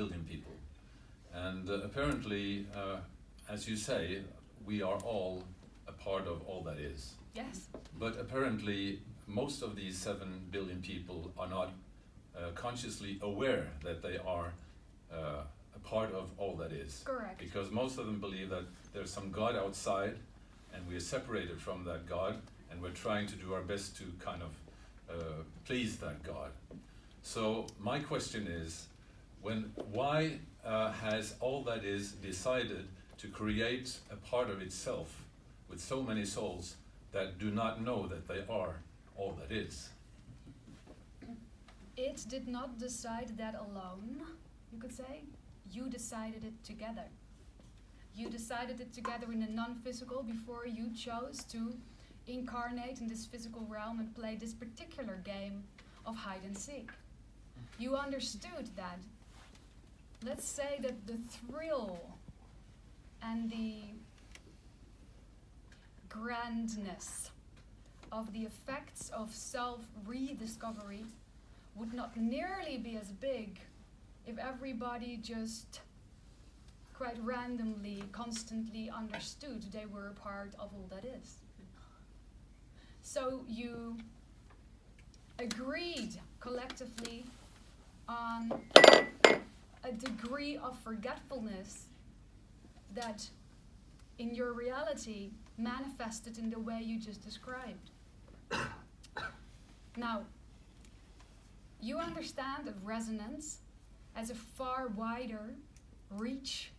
billion people. And apparently, as you say, we are all a part of all that is. Yes. But apparently, most of these 7 billion people are not consciously aware that they are a part of all that is. Correct. Because most of them believe that there's some God outside, and we are separated from that God, and we're trying to do our best to kind of please that God. So my question is, why has all that is decided to create a part of itself with so many souls that do not know that they are all that is? It did not decide that alone, you could say. You decided it together. You decided it together in the non-physical before you chose to incarnate in this physical realm and play this particular game of hide and seek. You understood that, let's say that the thrill and the grandness of the effects of self-rediscovery would not nearly be as big if everybody just quite randomly, constantly understood they were a part of all that is. So you agreed collectively on a degree of forgetfulness that in your reality manifested in the way you just described. Now, you understand that resonance has a far wider reach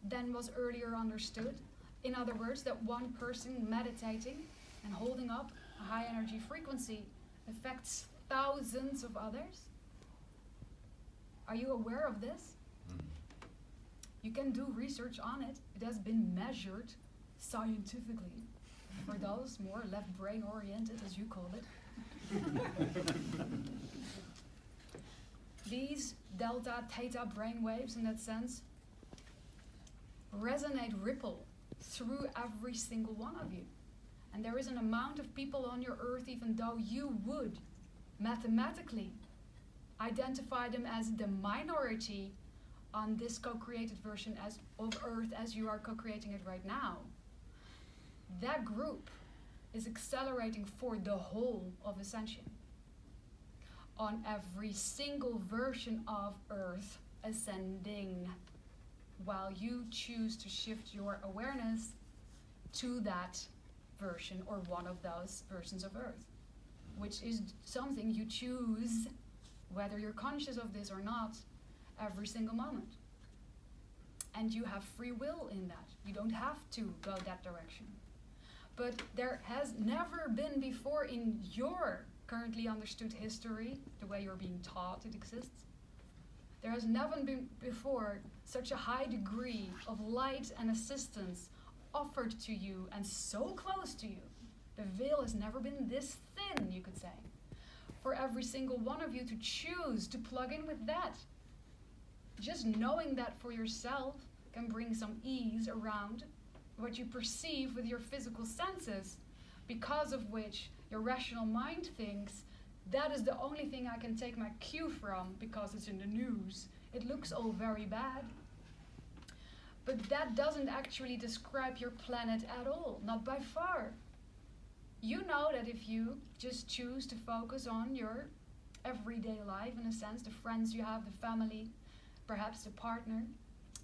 than was earlier understood. In other words, that one person meditating and holding up a high energy frequency affects thousands of others. Are you aware of this? You can do research on it. It has been measured scientifically for those more left brain oriented, as you call it. These delta, theta brainwaves, in that sense, resonate, ripple through every single one of you. And there is an amount of people on your earth, even though you would mathematically identify them as the minority on this co-created version of Earth as you are co-creating it right now. That group is accelerating for the whole of Ascension. On every single version of Earth ascending, while you choose to shift your awareness to that version or one of those versions of Earth, which is something you choose, whether you're conscious of this or not, every single moment. And you have free will in that. You don't have to go that direction. But there has never been before in your currently understood history, the way you're being taught it exists, there has never been before such a high degree of light and assistance offered to you and so close to you. The veil has never been this thin, you could say, for every single one of you to choose to plug in with that. Just knowing that for yourself can bring some ease around what you perceive with your physical senses, because of which your rational mind thinks, that is the only thing I can take my cue from because it's in the news. It looks all very bad. But that doesn't actually describe your planet at all, not by far. You know that if you just choose to focus on your everyday life, in a sense, the friends you have, the family, perhaps the partner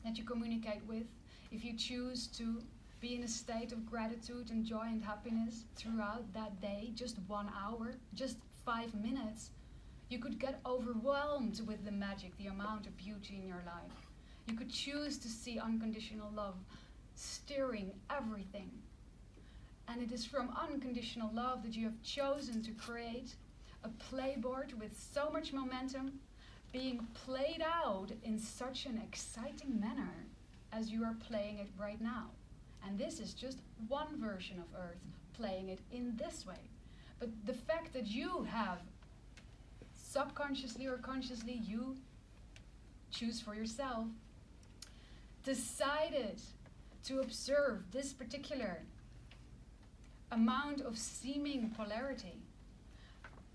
that you communicate with, if you choose to be in a state of gratitude and joy and happiness throughout that day, just 1 hour, just 5 minutes, you could get overwhelmed with the magic, the amount of beauty in your life. You could choose to see unconditional love steering everything. And it is from unconditional love that you have chosen to create a playboard with so much momentum being played out in such an exciting manner as you are playing it right now. And this is just one version of Earth playing it in this way. But the fact that you have, subconsciously or consciously, you choose for yourself, decided to observe this particular amount of seeming polarity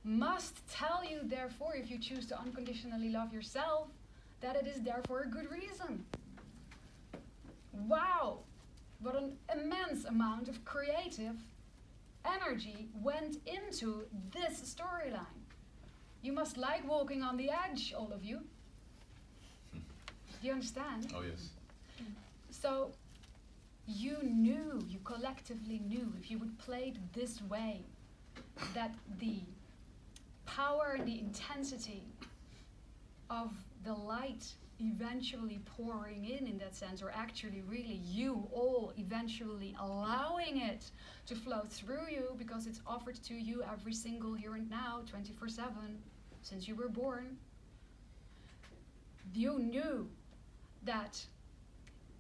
must tell you, therefore, if you choose to unconditionally love yourself, that it is there for a good reason. Wow, what an immense amount of creative energy went into this storyline. You must like walking on the edge, all of you. Do you understand? Oh, yes. So, you collectively knew, if you would play it this way, that the power and the intensity of the light eventually pouring in that sense, or actually really you all eventually allowing it to flow through you because it's offered to you every single here and now, 24/7, since you were born. You knew that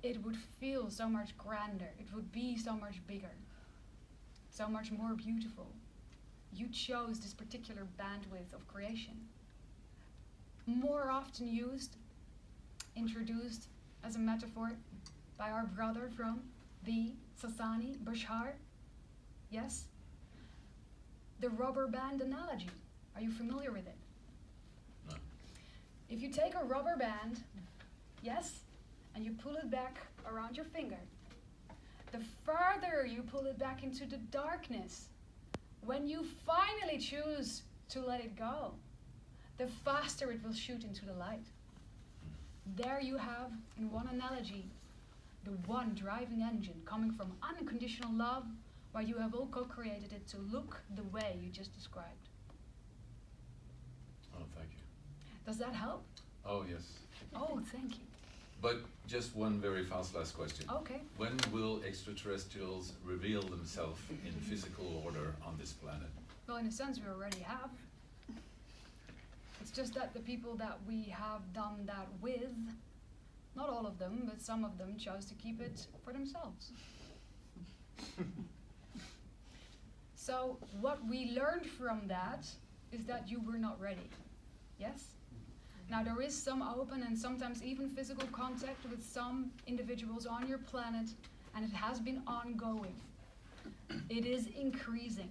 it would feel so much grander, it would be so much bigger, so much more beautiful. You chose this particular bandwidth of creation. More often introduced as a metaphor by our brother from the Sasani, Bashar. Yes? The rubber band analogy. Are you familiar with it? No. If you take a rubber band, yes, and you pull it back around your finger, the further you pull it back into the darkness, when you finally choose to let it go, the faster it will shoot into the light. There you have, in one analogy, the one driving engine coming from unconditional love, where you have all co-created it to look the way you just described. Oh, thank you. Does that help? Oh, yes. Oh, thank you. But just one very fast last question. Okay. When will extraterrestrials reveal themselves in physical order on this planet? Well, in a sense, we already have. It's just that the people that we have done that with, not all of them, but some of them chose to keep it for themselves. So what we learned from that is that you were not ready. Yes? Now there is some open and sometimes even physical contact with some individuals on your planet, and it has been ongoing. It is increasing.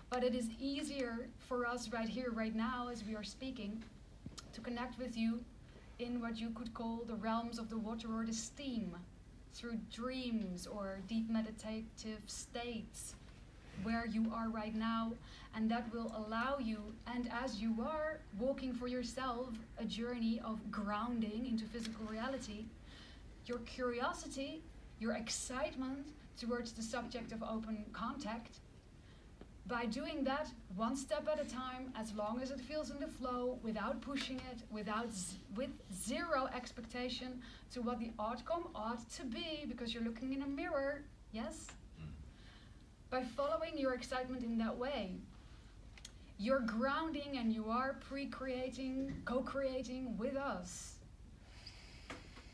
But it is easier for us right here, right now, as we are speaking, to connect with you in what you could call the realms of the water or the steam, through dreams or deep meditative states, where you are right now, and that will allow you, and as you are walking for yourself a journey of grounding into physical reality, your curiosity, your excitement towards the subject of open contact, by doing that one step at a time, as long as it feels in the flow, without pushing it, with zero expectation to what the outcome ought to be, because you're looking in a mirror, yes? By following your excitement in that way, you're grounding and you are pre-creating, co-creating with us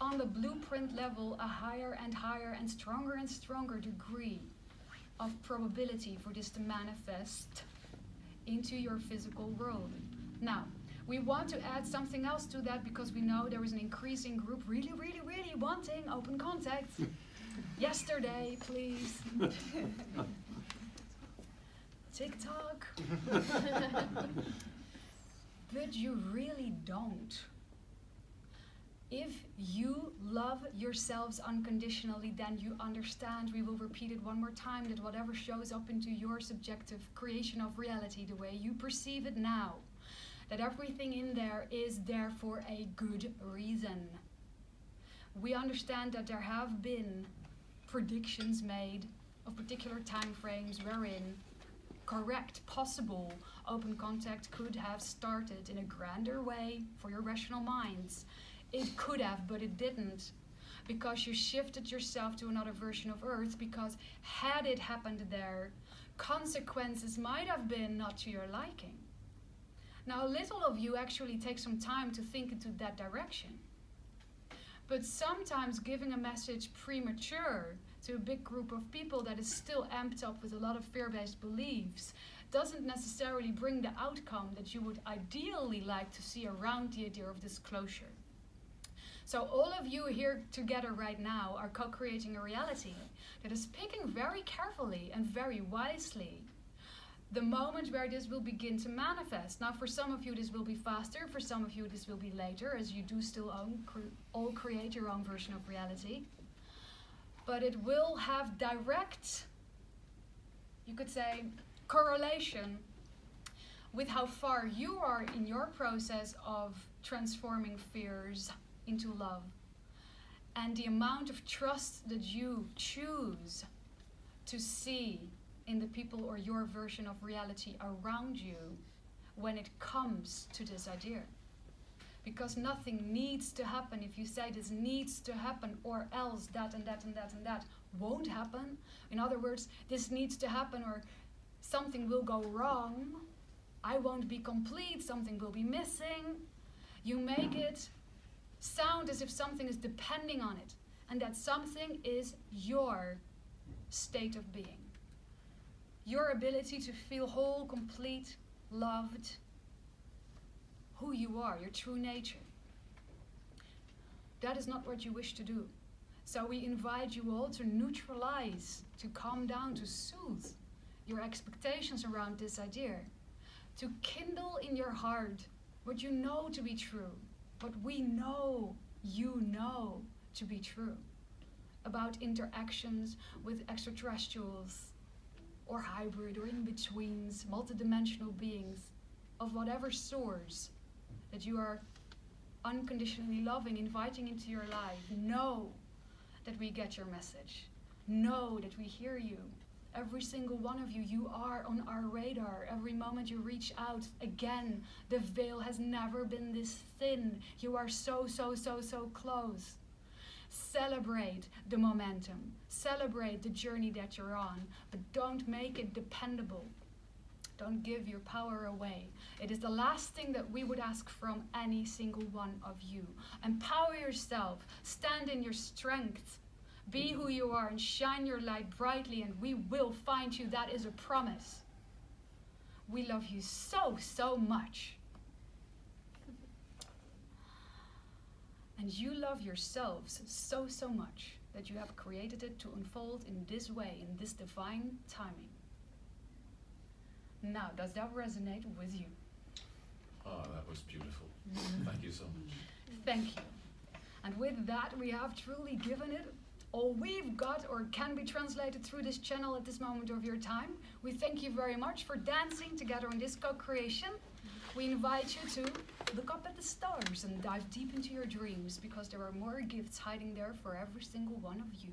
on the blueprint level a higher and higher and stronger degree of probability for this to manifest into your physical world. Now, we want to add something else to that because we know there is an increasing group really wanting open contact. Yesterday, please. TikTok. But you really don't. If you love yourselves unconditionally, then you understand, we will repeat it one more time, that whatever shows up into your subjective creation of reality, the way you perceive it now, that everything in there is there for a good reason. We understand that there have been predictions made of particular time frames wherein correct, possible open contact could have started in a grander way for your rational minds. It could have, but it didn't, because you shifted yourself to another version of Earth, because had it happened there, consequences might have been not to your liking. Now, little of you actually take some time to think into that direction. But sometimes giving a message premature to a big group of people that is still amped up with a lot of fear-based beliefs doesn't necessarily bring the outcome that you would ideally like to see around the idea of disclosure. So all of you here together right now are co-creating a reality that is picking very carefully and very wisely the moment where this will begin to manifest. Now, for some of you, this will be faster. For some of you, this will be later, as you do still all create your own version of reality. But it will have direct, you could say, correlation with how far you are in your process of transforming fears into love. And the amount of trust that you choose to see in the people or your version of reality around you when it comes to this idea. Because nothing needs to happen. If you say this needs to happen or else that and that and that and that won't happen. In other words, this needs to happen or something will go wrong. I won't be complete, something will be missing. You make it sound as if something is depending on it. And that something is your state of being. Your ability to feel whole, complete, loved, who you are, your true nature. That is not what you wish to do. So we invite you all to neutralize, to calm down, to soothe your expectations around this idea. To kindle in your heart what you know to be true, what we know you know to be true about interactions with extraterrestrials, or hybrid, or in-betweens, multidimensional beings of whatever source that you are unconditionally loving, inviting into your life. Know that we get your message. Know that we hear you. Every single one of you, you are on our radar. Every moment you reach out, again, the veil has never been this thin. You are so, so, so, so close. Celebrate the momentum. Celebrate the journey that you're on, but don't make it dependable. Don't give your power away. It is the last thing that we would ask from any single one of you. Empower yourself. Stand in your strength. Be who you are and shine your light brightly, and we will find you. That is a promise. We love you so, so much. And you love yourselves so, so much that you have created it to unfold in this way, in this divine timing. Now, does that resonate with you? Oh, that was beautiful. Thank you so much. Thank you. And with that, we have truly given it all we've got, or can be translated through this channel at this moment of your time. We thank you very much for dancing together in this co-creation. We invite you to look up at the stars and dive deep into your dreams, because there are more gifts hiding there for every single one of you.